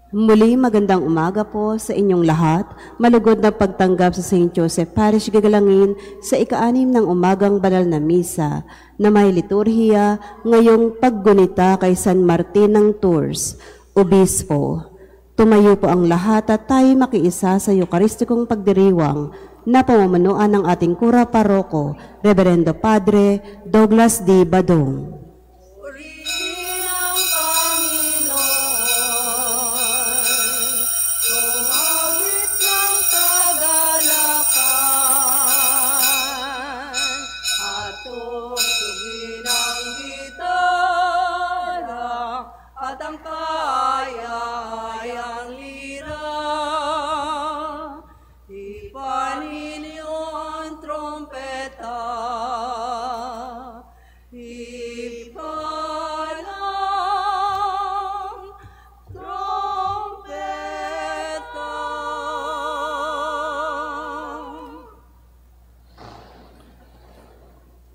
Muli magandang umaga po sa inyong lahat. Malugod na pagtanggap sa St. Joseph Parish Gagalangin sa ika-6 ng umagang banal na misa na may liturhiya ngayong paggunita kay San Martin ng Tours, Obispo. Tumayo po ang lahat at tayo makiisa sa Eucharistikong pagdiriwang na pamumunuan ng ating Kura Paroko, Reverendo Padre Douglas D. Badong.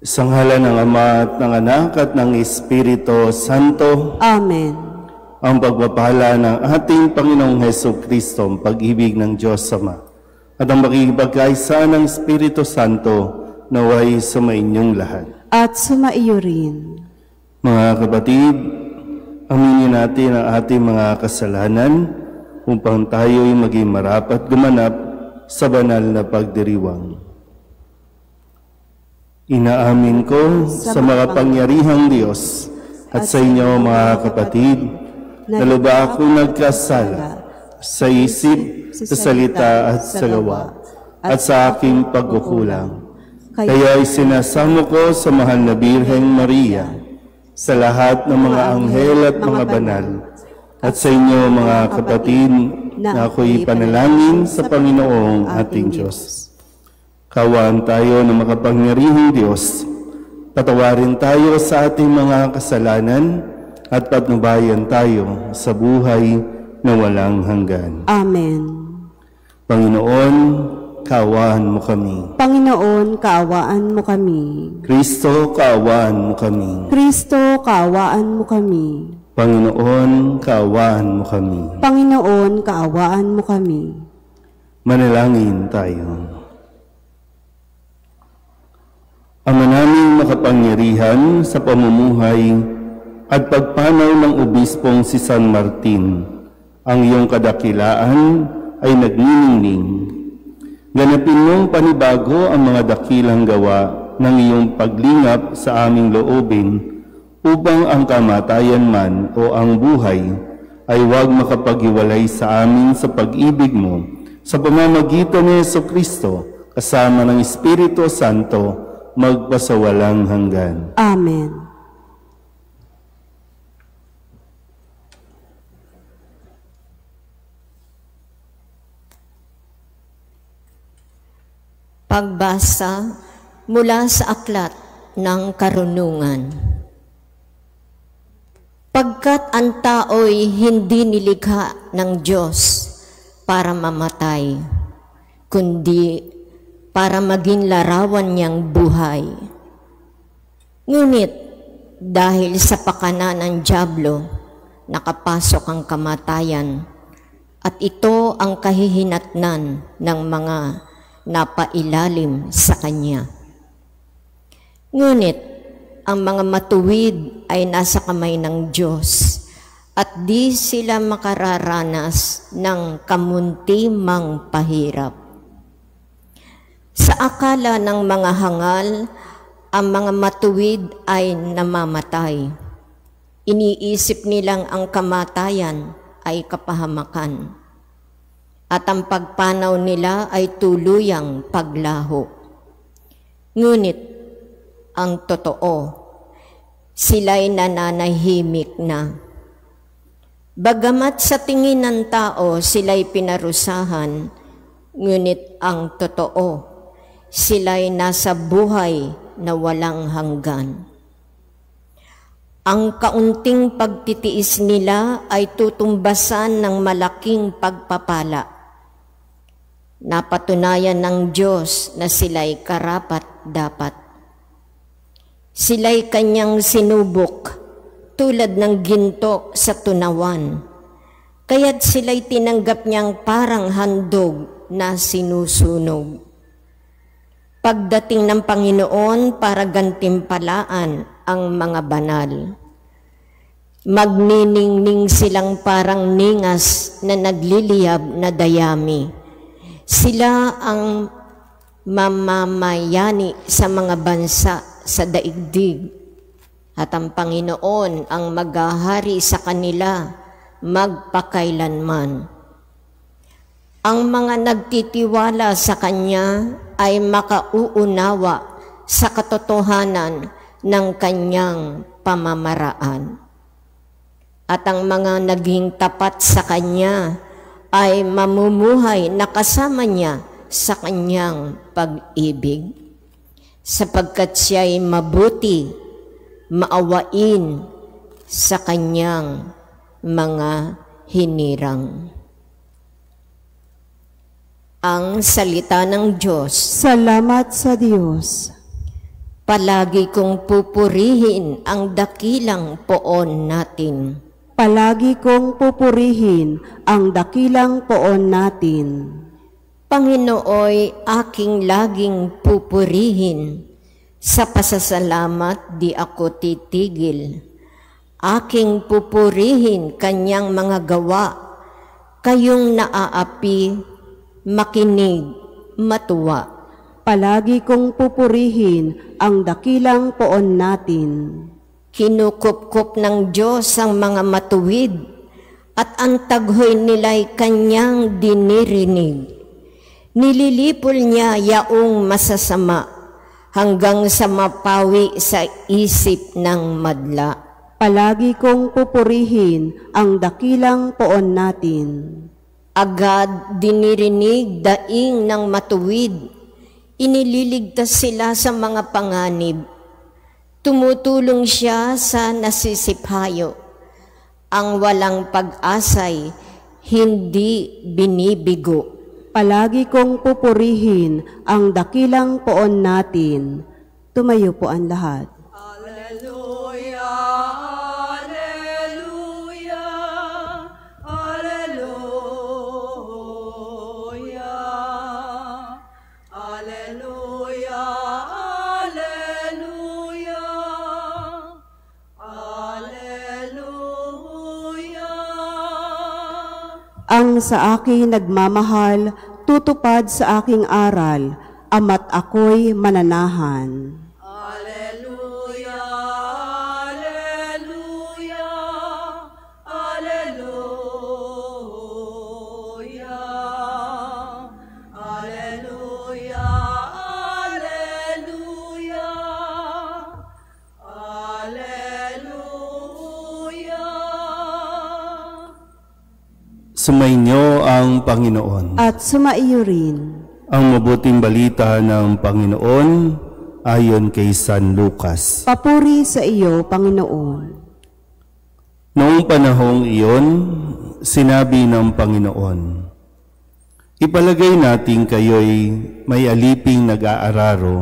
Sa ngalan ng Ama at ng Anak at ng Espiritu Santo. Amen. Ang pagpapala ng ating Panginoong Hesukristo, ang pag-ibig ng Diyos Ama, at ang makikipagkaisa ng Espiritu Santo naway sumainyong lahat. At sumaiyo rin. Mga kapatid, aminin natin ang ating mga kasalanan upang tayo'y maging marapat gumanap sa banal na pagdiriwang. Inaamin ko sa makapangyarihang Diyos at sa inyo mga kapatid na lubha akong nagkasala sa isip, sa salita at sa gawa at sa aking pagkukulang. Kaya'y sinasamo ko sa mahal na Birheng Maria, sa lahat ng mga anghel at mga banal, at sa inyo mga kapatid na ako'y panalangin sa Panginoong ating Diyos. Kawaan tayo ng makapangyarihang Diyos, patawarin tayo sa ating mga kasalanan at patnubayan tayo sa buhay na walang hanggan. Amen. Panginoon, kaawaan mo kami. Panginoon, kaawaan mo kami. Kristo, kaawaan mo kami. Kristo, kaawaan mo kami. Panginoon, kaawaan mo kami. Panginoon, kaawaan mo kami. Manalangin tayo. Ama naming makapangyarihan sa pamumuhay at pagpanaw ng obispong si San Martin, ang iyong kadakilaan ay nagniningning. Ganapin mong panibago ang mga dakilang gawa ng iyong paglingap sa aming loobin upang ang kamatayan man o ang buhay ay huwag makapaghiwalay sa amin sa pag-ibig mo sa pamamagitan ni Jesucristo kasama ng Espiritu Santo magpasawalang hanggan. Amen. Pagbasa mula sa aklat ng karunungan. Pagkat ang tao'y hindi nilikha ng Diyos para mamatay, kundi para maging larawan niyang buhay. Ngunit dahil sa pakana ng dyablo, nakapasok ang kamatayan at ito ang kahihinatnan ng mga napailalim sa kanya. Ngunit ang mga matuwid ay nasa kamay ng Diyos at di sila makararanas ng kamuntimang pahirap. Sa akala ng mga hangal, ang mga matuwid ay namamatay. Iniisip nilang ang kamatayan ay kapahamakan, at ang pagpanaw nila ay tuluyang paglaho. Ngunit ang totoo, sila'y nananahimik na. Bagamat sa tingin ng tao sila'y pinarusahan, ngunit ang totoo, sila'y nasa buhay na walang hanggan. Ang kaunting pagtitiis nila ay tutumbasan ng malaking pagpapala. Napatunayan ng Diyos na sila'y karapat-dapat. Sila'y kanyang sinubok tulad ng ginto sa tunawan kaya't sila'y tinanggap niyang parang handog na sinusunog. Pagdating ng Panginoon para gantimpalaan ang mga banal, magniningning silang parang ningas na nagliliyab na dayami. Sila ang mamamayani sa mga bansa sa daigdig, at ang Panginoon ang maghahari sa kanila magpakailanman. Ang mga nagtitiwala sa Kanya ay makauunawa sa katotohanan ng Kanyang pamamaraan. At ang mga naging tapat sa Kanya ay mamumuhay na kasama Niya sa Kanyang pag-ibig, sapagkat Siya'y mabuti, maawain sa Kanyang mga hinirang. Ang salita ng Diyos. Salamat sa Diyos. Palagi kong pupurihin ang dakilang poon natin. Palagi kong pupurihin ang dakilang poon natin. Panginooy aking laging pupurihin, sa pasasalamat di ako titigil. Aking pupurihin Kanyang mga gawa, kayong naaapi, makinig, matuwa. Palagi kong pupurihin ang dakilang poon natin. Kinukupkup ng Diyos ang mga matuwid, at ang taghoy nila'y Kanyang dinirinig. Nililipol Niya yaong masasama, hanggang sa mapawi sa isip ng madla. Palagi kong pupurihin ang dakilang poon natin. Agad dinirinig daing ng matuwid, inililigtas sila sa mga panganib. Tumutulong Siya sa nasisiphayo, ang walang pag-asay hindi binibigo. Palagi kong pupurihin ang dakilang poon natin. Tumayo po ang lahat. Ang sa akin nagmamahal, tutupad sa aking aral, ama't ako'y mananahan. Alleluia, alleluia, alleluia, alleluia, alleluia, alleluia. Sumainyo ang Panginoon. At sumaiyo rin. Ang mabuting balita ng Panginoon ayon kay San Lucas. Papuri sa iyo, Panginoon. Noong panahong iyon, sinabi ng Panginoon, ipalagay natin kayo'y may aliping nag-aararo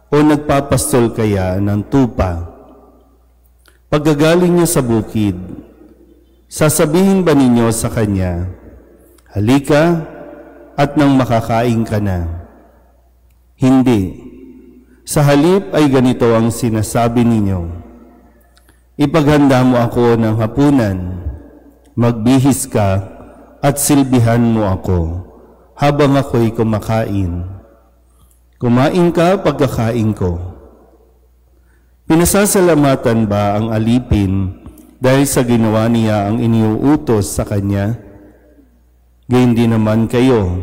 o nagpapastol kaya ng tupa. Pagkagaling niya sa bukid, sasabihin ba ninyo sa kanya, halika at nang makakain ka na? Hindi. Sa halip ay ganito ang sinasabi ninyo, ipaghanda mo ako ng hapunan, magbihis ka at silbihan mo ako habang ako'y kumakain. Kumain ka pagkakain ko. Pinasasalamatan ba ang alipin dahil sa ginawa niya ang iniuutos sa kanya? Gayon din naman kayo.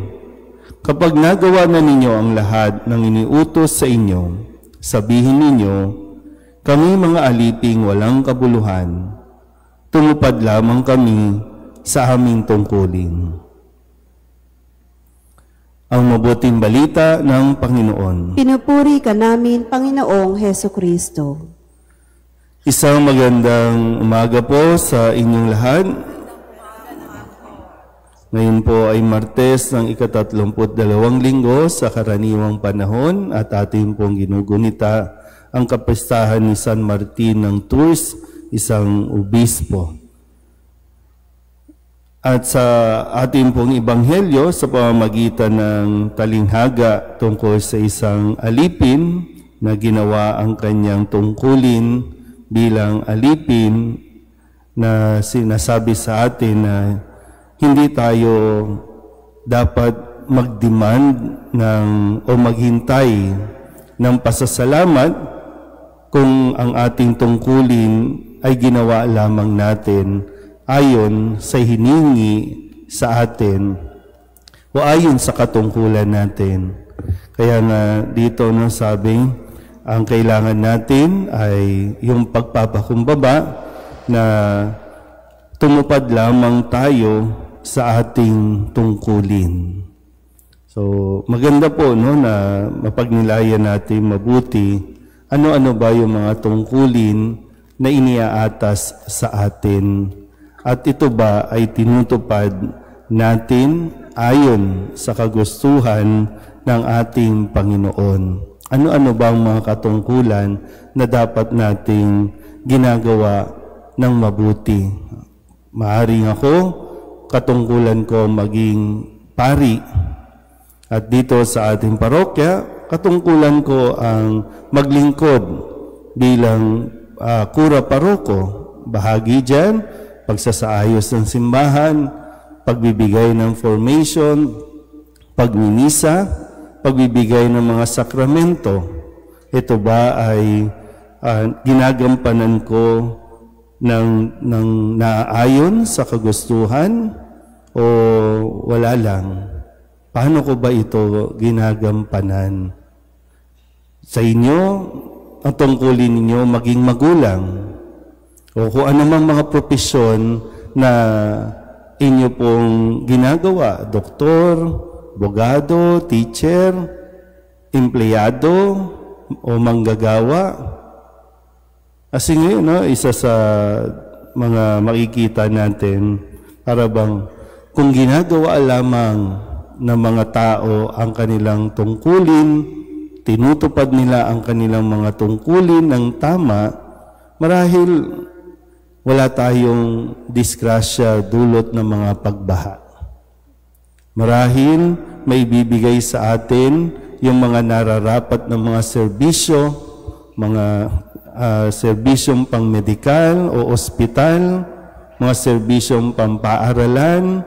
Kapag nagawa na ninyo ang lahat ng iniutos sa inyo, sabihin ninyo, kami mga aliping walang kabuluhan, tumupad lamang kami sa aming tungkulin. Ang mabuting balita ng Panginoon. Pinupuri ka namin, Panginoong Hesukristo. Isang magandang umaga po sa inyong lahat. Ngayon po ay Martes ng ika-32 linggo sa karaniwang panahon at ating pong ginugunita ang kapistahan ni San Martin ng Tours, isang obispo. At sa ating pong Ebanghelyo, sa pamamagitan ng talinghaga tungkol sa isang alipin na ginawa ang kanyang tungkulin bilang alipin, na sinasabi sa atin na hindi tayo dapat mag-demand o maghintay ng pasasalamat kung ang ating tungkulin ay ginawa lamang natin ayon sa hiningi sa atin o ayon sa katungkulan natin. Kaya nga dito sabi, ang kailangan natin ay yung pagpapakumbaba na tumupad lamang tayo sa ating tungkulin. So maganda po na mapagnilayan natin mabuti ano-ano ba yung mga tungkulin na iniaatas sa atin. At ito ba ay tinutupad natin ayon sa kagustuhan ng ating Panginoon? Ano-ano ba ang mga katungkulan na dapat nating ginagawa ng mabuti? Maaring ako, katungkulan ko maging pari. At dito sa ating parokya, katungkulan ko ang maglingkod bilang kura paroko. Bahagi dyan, pagsasaayos ng simbahan, pagbibigay ng formation, pagmimisa, pagbibigay ng mga sakramento. Ito ba ay ginagampanan ko ng naayon sa kagustuhan o wala lang? Paano ko ba ito ginagampanan? Sa inyo, ang tungkulin ninyo maging magulang o kung anumang mga propesyon na inyo pong ginagawa, doktor, abogado, teacher, empleyado o manggagawa. Kasi ngayon, isa sa mga makikita natin, para bang kung ginagawa lamang ng mga tao ang kanilang tungkulin, tinutupad nila ang kanilang mga tungkulin ng tama, marahil wala tayong disgrasya dulot ng mga pagbaha. Marahil may bibigay sa atin yung mga nararapat ng mga serbisyo, mga serbisyong pang-medikal o ospital, mga serbisyong pang-paaralan.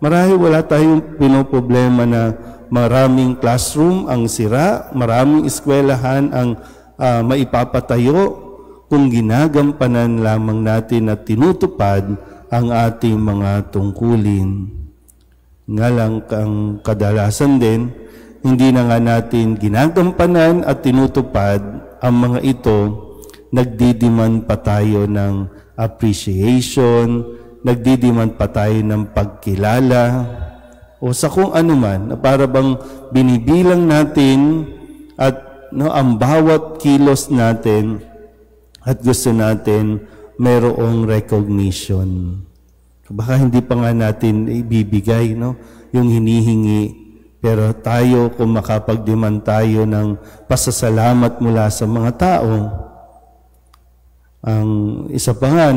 Marahil wala tayong pinoproblema na maraming classroom ang sira, maraming eskwelahan ang maipapatayo kung ginagampanan lamang natin at tinutupad ang ating mga tungkulin. Nga lang ang kadalasan din, hindi na nga natin ginagampanan at tinutupad ang mga ito, nagdidiman pa tayo ng appreciation, nagdidiman pa tayo ng pagkilala, o sa kung ano man, na para bang binibilang natin at ang bawat kilos natin at gusto natin mayroong recognition. Baka hindi pa nga natin ibibigay yung hinihingi, pero tayo kung makapagdiman tayo ng pasasalamat mula sa mga tao, ang isa pa nga,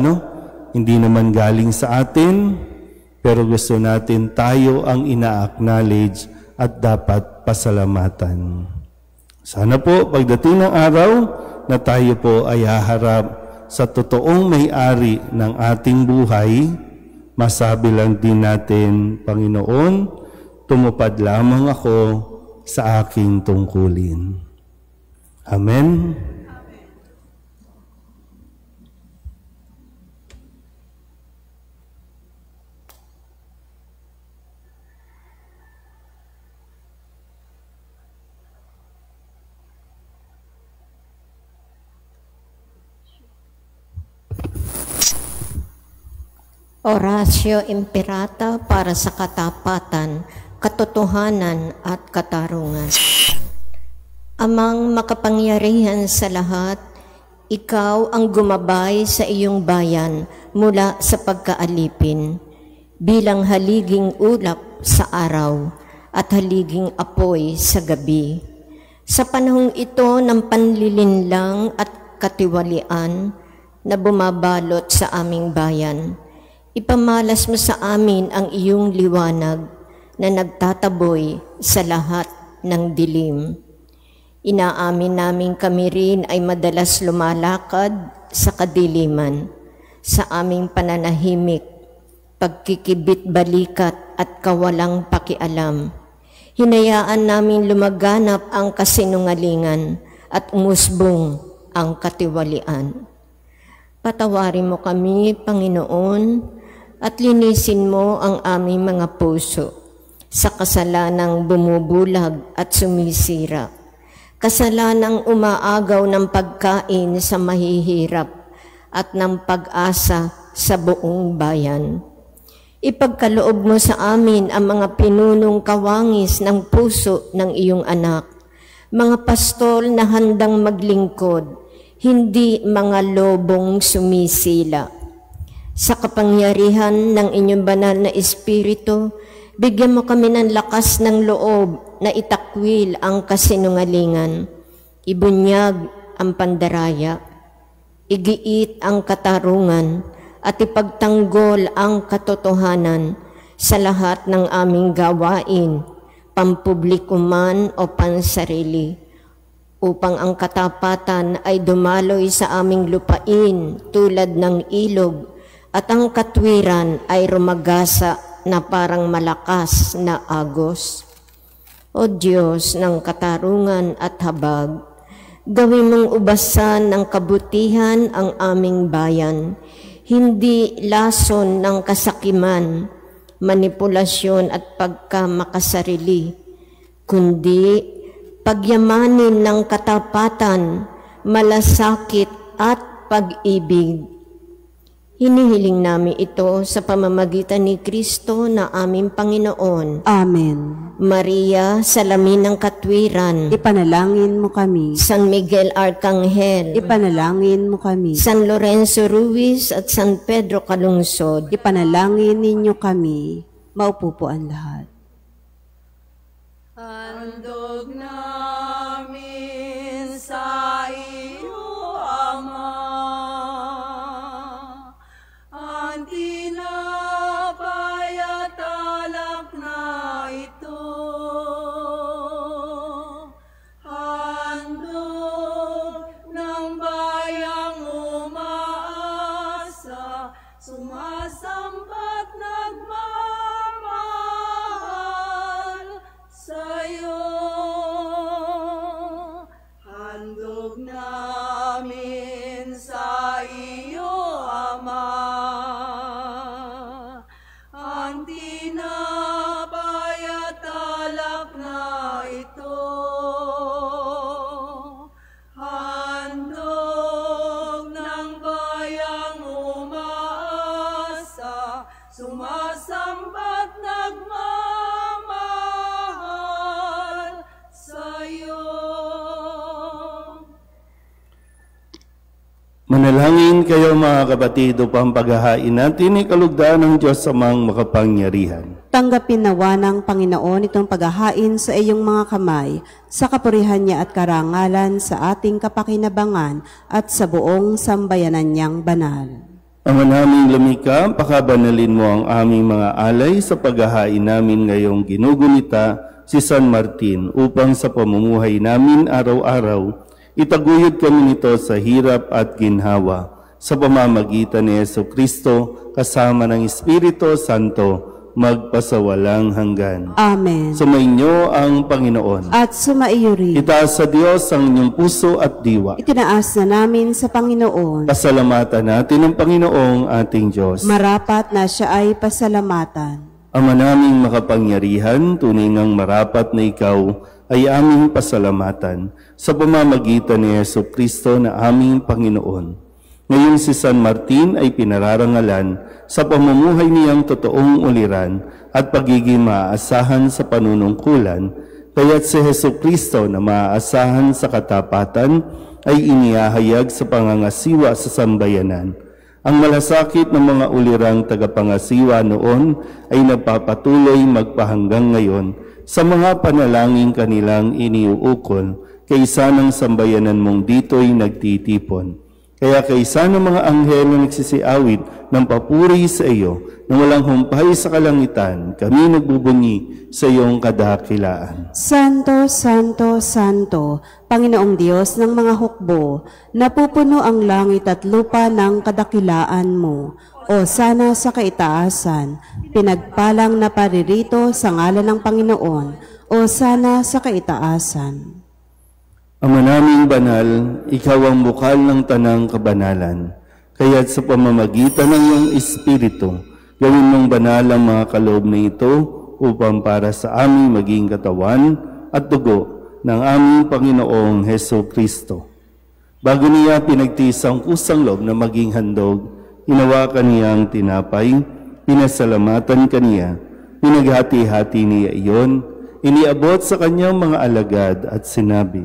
hindi naman galing sa atin, pero gusto natin tayo ang ina-acknowledge at dapat pasalamatan. Sana po, pagdating ng araw na tayo po ay haharap sa totoong may-ari ng ating buhay, masabi lang din natin, Panginoon, tumupad lamang ako sa aking tungkulin. Amen. Oratio Imperata para sa katapatan, katotohanan at katarungan. Amang makapangyarihan sa lahat, ikaw ang gumabay sa iyong bayan mula sa pagkaalipin, bilang haliging ulap sa araw at haliging apoy sa gabi. Sa panahong ito ng panlilinlang at katiwalian na bumabalot sa aming bayan, Ipamalas mo sa amin ang iyong liwanag na nagtataboy sa lahat ng dilim. Inaamin namin kami rin ay madalas lumalakad sa kadiliman, sa aming pananahimik, pagkikibit-balikat at kawalang pakialam. Hinayaan namin lumaganap ang kasinungalingan at umusbong ang katiwalian. Patawarin mo kami, Panginoon, at linisin mo ang aming mga puso sa kasalanang bumubulag at sumisira, kasalanang umaagaw ng pagkain sa mahihirap at ng pag-asa sa buong bayan. Ipagkaloob mo sa amin ang mga pinunong kawangis ng puso ng iyong anak, mga pastol na handang maglingkod, hindi mga lobong sumisila. Sa kapangyarihan ng inyong banal na Espiritu, bigyan mo kami ng lakas ng loob na itakwil ang kasinungalingan, ibunyag ang pandaraya, igiit ang katarungan, at ipagtanggol ang katotohanan sa lahat ng aming gawain, pampubliko man o pansarili, upang ang katapatan ay dumaloy sa aming lupain tulad ng ilog, at ang katwiran ay rumagasa na parang malakas na agos. O Diyos ng katarungan at habag, gawin mong ubasan ng kabutihan ang aming bayan, hindi lason ng kasakiman, manipulasyon at pagkamakasarili, kundi pagyamanin ng katapatan, malasakit at pag-ibig. Hinihiling namin ito sa pamamagitan ni Kristo na aming Panginoon. Amen. Maria, salamin ng katwiran, Ipanalangin mo kami. San Miguel Arcangel, Ipanalangin mo kami. San Lorenzo Ruiz at San Pedro Calungsod, Ipanalangin ninyo kami. Maupo po ang lahat. Handog namin sa iyo, Ama, ang tinapay at alak na ito. Handog ng bayang umaasa, sumasambat nagmamahal sa'yo. Handog namin sa iyo, Ama, ang tinapay at alak na ito. Handog ng bayang umaasa, sumasambat nagmamahal sa'yo. Manalangin kayo mga kapatid upang paghahain natin ikalugdaan ng Diyos Amang makapangyarihan. Tanggapin nawa ng Panginoon itong paghahain sa iyong mga kamay, sa kapurihan niya at karangalan sa ating kapakinabangan at sa buong sambayanan niyang banal. Ama naming lumikha, pakabanalin mo ang aming mga alay sa paghahain namin ngayong ginugunita si San Martin upang sa pamumuhay namin araw-araw itaguyod kami nito sa hirap at ginhawa sa pamamagitan ni Jesucristo kasama ng Espiritu Santo magpasawalang hanggan. Amen. Sumainyo ang Panginoon. At sumaiyo rin. Itaas sa Diyos ang inyong puso at diwa. Itinaas na namin sa Panginoon. Pasalamatan natin ang Panginoong ating Diyos. Marapat na siya ay pasalamatan. Ama naming makapangyarihan, tunay ngang marapat na ikaw ay aming pasalamatan sa pamamagitan ni Jesucristo na aming Panginoon. Ngayong si San Martin ay pinararangalan sa pamumuhay niyang totoong uliran at pagiging maaasahan sa panunungkulan, kaya't si Jesucristo na maaasahan sa katapatan ay inihahayag sa pangangasiwa sa sambayanan. Ang malasakit ng mga ulirang tagapangasiwa noon ay nagpapatuloy magpahanggang ngayon sa mga panalangin kanilang iniuukol kaysa ng sambayanan mong dito'y nagtitipon. Kaya kaisa ng mga anghel na nagsisiawit ng papuri sa iyo, na walang humpay sa kalangitan, kami nagbubunyi sa iyong kadakilaan. Santo, Santo, Santo, Panginoong Diyos ng mga hukbo, napupuno ang langit at lupa ng kadakilaan mo. O sana sa kaitaasan, pinagpalang na paririto sa ngalan ng Panginoon. O sana sa kaitaasan. Ama naming banal, ikaw ang bukal ng tanang kabanalan. Kaya't sa pamamagitan ng iyong Espiritu, gawin mong banal ang mga kaloob na ito upang para sa aming maging katawan at dugo ng aming Panginoong Heso Kristo. Bago niya pinagtiis ang kusang loob na maging handog, hinawakan niya ang tinapay, pinasalamatan kaniya, pinaghati-hati niya iyon, iniabot sa kanyang mga alagad at sinabi,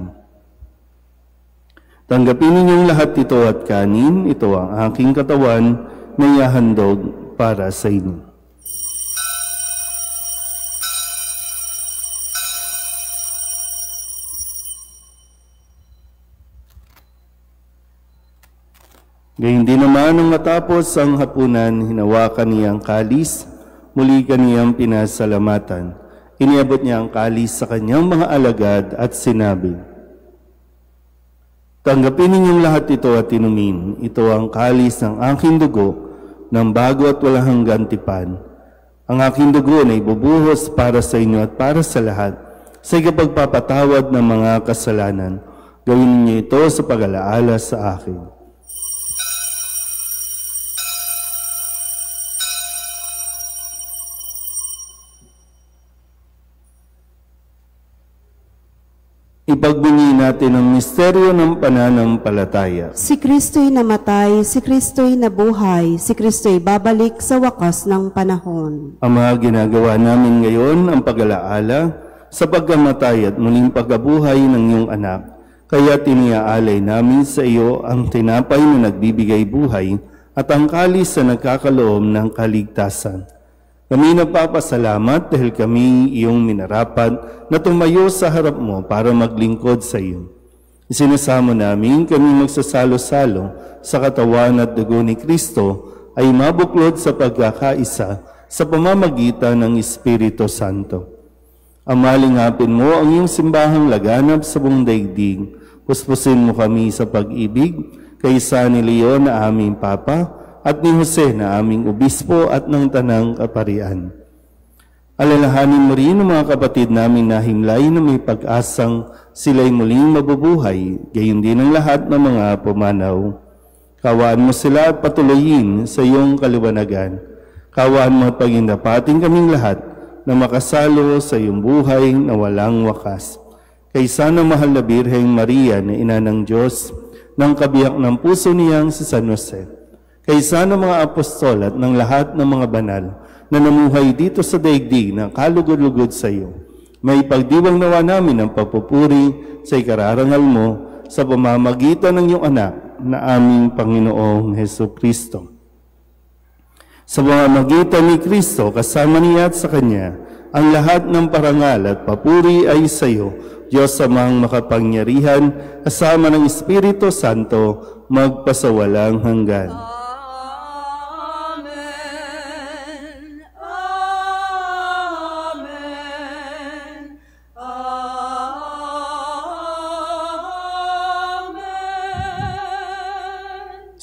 tanggapin ninyong lahat ito at kanin, ito ang aking katawan na ihahandog para sa inyo. Gayun din naman nang matapos ang hapunan, hinawakan niya ang kalis, muli kaniyang pinasalamatan. Iniabot niya ang kalis sa kanyang mga alagad at sinabi, tanggapin ninyong lahat ito at inumin. Ito ang kalis ng aking dugo, ng bago at walang hanggang tipan. Ang aking dugo na ibubuhos para sa inyo at para sa lahat, sa ikapagpapatawad ng mga kasalanan. Gawin niyo ito sa pag-alaala sa akin. Ipagbunyi natin ang misteryo ng pananampalataya. Si Kristo'y namatay, si Kristo'y nabuhay, si Kristo'y babalik sa wakas ng panahon. Ama, ginagawa namin ngayon ang pag-alaala sa pagkamatay at muling pagkabuhay ng iyong anak. Kaya tiniaalay namin sa iyo ang tinapay na nagbibigay buhay at ang kalis na nagkakaloob ng kaligtasan. Kami nagpapasalamat dahil kami iyong minarapat na tumayo sa harap mo para maglingkod sa iyo. Isinasamo namin kami magsasalo-salo sa katawan at dugo ni Kristo ay mabuklod sa pagkakaisa sa pamamagitan ng Espiritu Santo. Amalingapin mo ang iyong simbahang laganap sa buong daigdig. Puspusin mo kami sa pag-ibig kaysa ni Leon na aming Papa at ni Jose na aming obispo at ng tanang kaparian. Alalahanin mo rin ang mga kapatid namin na himlay na may pag-asang sila'y muling mabubuhay, gayon din ang lahat ng mga pumanaw. Kawaan mo sila at patuloyin sa iyong kaliwanagan. Kawaan mo at pagindapatin kaming lahat na makasalo sa iyong buhay na walang wakas. Kaysa ng mahal na Birheng Maria na ina ng Diyos, ng kabiyak ng puso niyang si San Jose, kaysa ng mga apostol at ng lahat ng mga banal na namuhay dito sa daigdig na kalugod-lugod sa iyo. May pagdiwang nawa namin ang papupuri sa ikararangal mo sa pamamagitan ng iyong anak na aming Panginoong Heso Kristo. Sa pamamagitan ni Kristo, kasama niya at sa Kanya, ang lahat ng parangal at papuri ay sa iyo, Diyos Amang makapangyarihan, kasama ng Espiritu Santo, magpasawalang hanggan.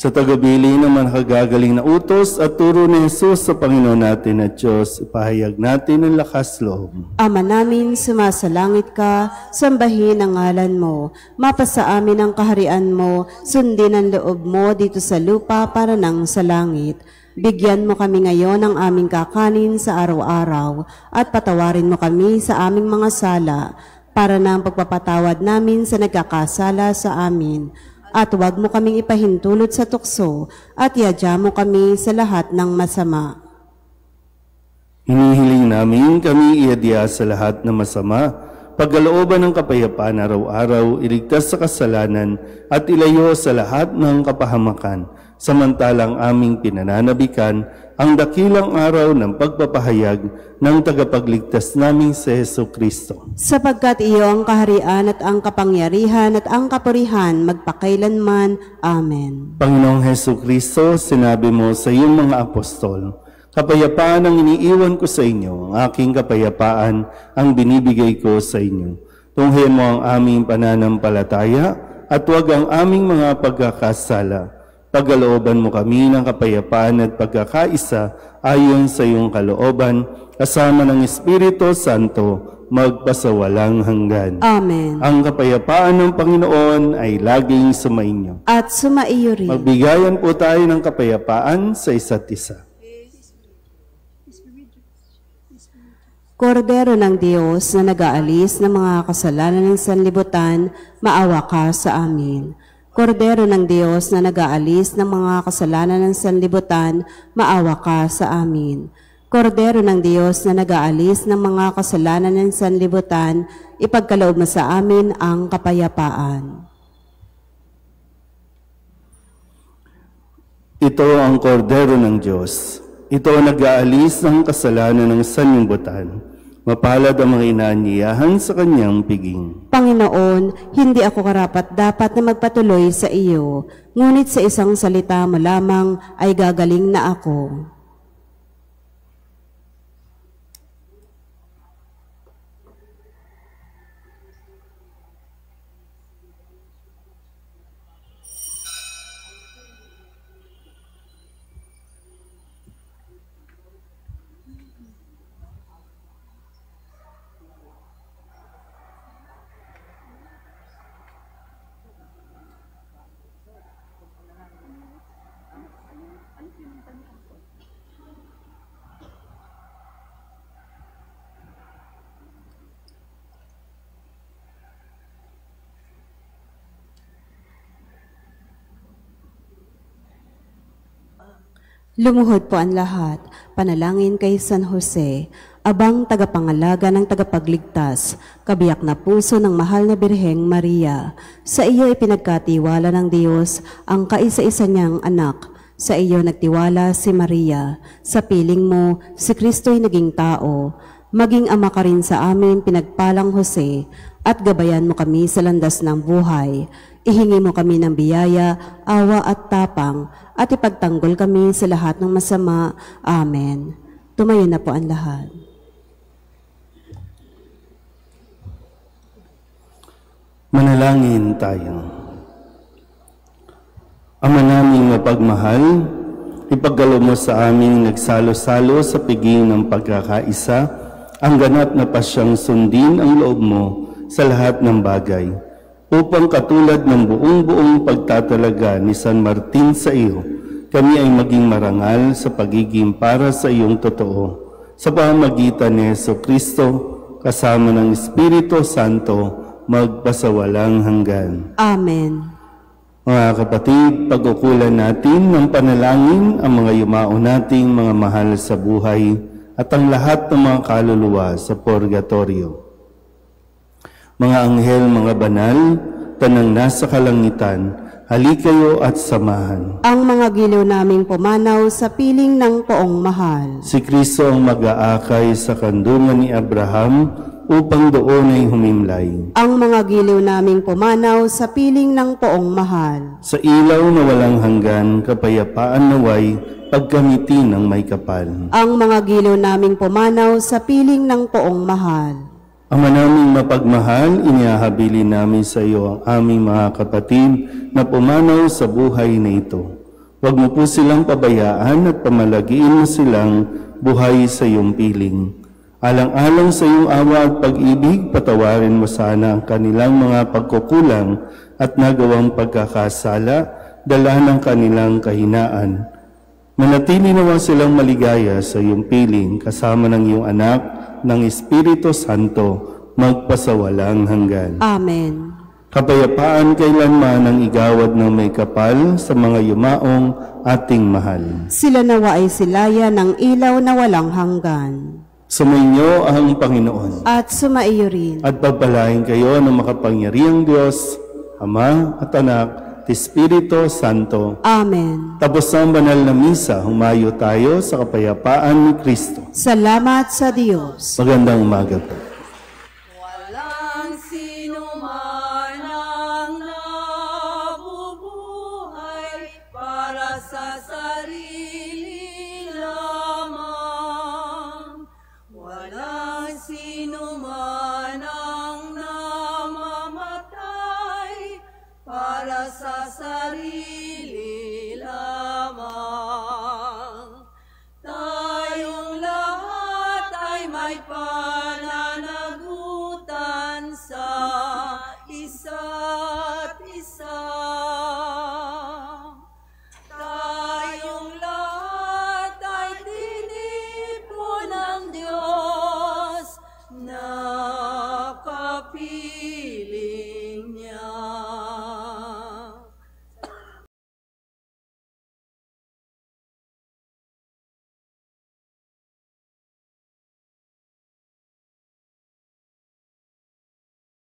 Sa tagabili ng nakagagaling na utos at turo ni Jesus sa Panginoon natin at Diyos, ipahayag natin ang lakas loob. Ama namin, sumasalangit ka, sambahin ang ngalan mo, mapasa amin ang kaharian mo, sundin ang loob mo dito sa lupa para nang sa langit. Bigyan mo kami ngayon ng aming kakanin sa araw-araw at patawarin mo kami sa aming mga sala para ng pagpapatawad namin sa nagkakasala sa amin. At huwag mo kaming ipahintulot sa tukso at iadya mo kami sa lahat ng masama. Hinihiling namin kami iadya sa lahat ng masama, pagkalooban ng kapayapaan araw-araw, iligtas sa kasalanan at ilayo sa lahat ng kapahamakan, samantalang aming pinananabikan ang dakilang araw ng pagpapahayag ng tagapagligtas naming si Jesucristo. Sapagkat iyo ang kaharian at ang kapangyarihan at ang kapurihan magpakailanman. Amen. Panginoong Jesucristo, sinabi mo sa iyong mga apostol, kapayapaan ang iniiwan ko sa inyo, ang aking kapayapaan ang binibigay ko sa inyo. Tunghayan mo ang aming pananampalataya at huwag ang aming mga pagkakasala. Pagkalooban mo kami ng kapayapaan at pagkakaisa ayon sa iyong kalooban, kasama ng Espiritu Santo, magpasawalang hanggan. Amen. Ang kapayapaan ng Panginoon ay laging sumainyo. At sumaiyo rin. Magbigayan po tayo ng kapayapaan sa isa't isa. Kordero ng Diyos na nag-aalis ng mga kasalanan ng sanlibutan, maawa ka sa amin. Kordero ng Diyos na nag-aalis ng mga kasalanan ng sanlibutan, maawa ka sa amin. Kordero ng Diyos na nag-aalis ng mga kasalanan ng sanlibutan, ipagkaloob mo sa amin ang kapayapaan. Ito ang kordero ng Diyos. Ito ang nag-aalis ng kasalanan ng sanlibutan. Mapalad ang mga inaanyayahan sa kanyang piging. Panginoon, hindi ako karapat-dapat na magpatuloy sa iyo, ngunit sa isang salita mo lamang ay gagaling na ako. Lumuhod po ang lahat, panalangin kay San Jose, abang tagapangalaga ng tagapagligtas, kabiyak na puso ng mahal na Birheng Maria. Sa iyo ipinagkatiwala ng Diyos ang kaisa-isa niyang anak. Sa iyo nagtiwala si Maria. Sa piling mo, si Kristo'y naging tao. Maging ama ka rin sa amin, pinagpalang Jose, at gabayan mo kami sa landas ng buhay. Ihingi mo kami ng biyaya, awa at tapang, at ipagtanggol kami sa lahat ng masama. Amen. Tumayo na po ang lahat. Manalangin tayo. Ama naming mapagmahal, ipagkaloob mo sa aming nagsalo-salo sa piging ng pagkakaisa, ang ganap na pasyang sundin ang loob mo sa lahat ng bagay, upang katulad ng buong-buong pagtatalaga ni San Martin sa iyo, kami ay maging marangal sa pagiging para sa iyong totoo, sa pamamagitan ni Jesucristo, kasama ng Espiritu Santo, magpasawalang hanggan. Amen. Mga kapatid, pagkukulan natin ng panalangin ang mga yumao nating mga mahal sa buhay at ang lahat ng mga kaluluwa sa purgatorio. Mga anghel, mga banal, tanang nasa kalangitan, halikayo at samahan. Ang mga giliw naming pumanaw sa piling ng poong mahal. Si Kristo ang mag-aakay sa kandungan ni Abraham upang doon ay humimlay. Ang mga giliw naming pumanaw sa piling ng poong mahal. Sa ilaw na walang hanggan, kapayapaan naway, pagkamiti ng may kapal. Ang mga giliw naming pumanaw sa piling ng poong mahal. Ama naming mapagmahal, inihahabilin namin sa iyo ang aming mga kapatid na pumanaw sa buhay na ito. Huwag mo po silang pabayaan at pamalagiin mo silang buhay sa iyong piling. Alang-alang sa iyong awa at pag-ibig, patawarin mo sana ang kanilang mga pagkukulang at nagawang pagkakasala, dala ng kanilang kahinaan. Manatili naman silang maligaya sa iyong piling kasama ng iyong anak, ng Espiritu Santo, magpasawalang hanggan. Amen. Kapayapaan kailanman ang igawad ng may kapal sa mga yumaong ating mahal. Sila nawa ay silaya ng ilaw na walang hanggan. Sumainyo ang Panginoon. At sumaiyo rin. At pagpalain kayo ng makapangyarihang Diyos, Ama at Anak at Espiritu Santo. Amen. Tapos ang banal na misa, humayo tayo sa kapayapaan ni Kristo. Salamat sa Diyos. Magandang umaga po. Walang sino man ang nabubuhay para sa sarili lamang. Walang sino man ang namamatay para sa sarili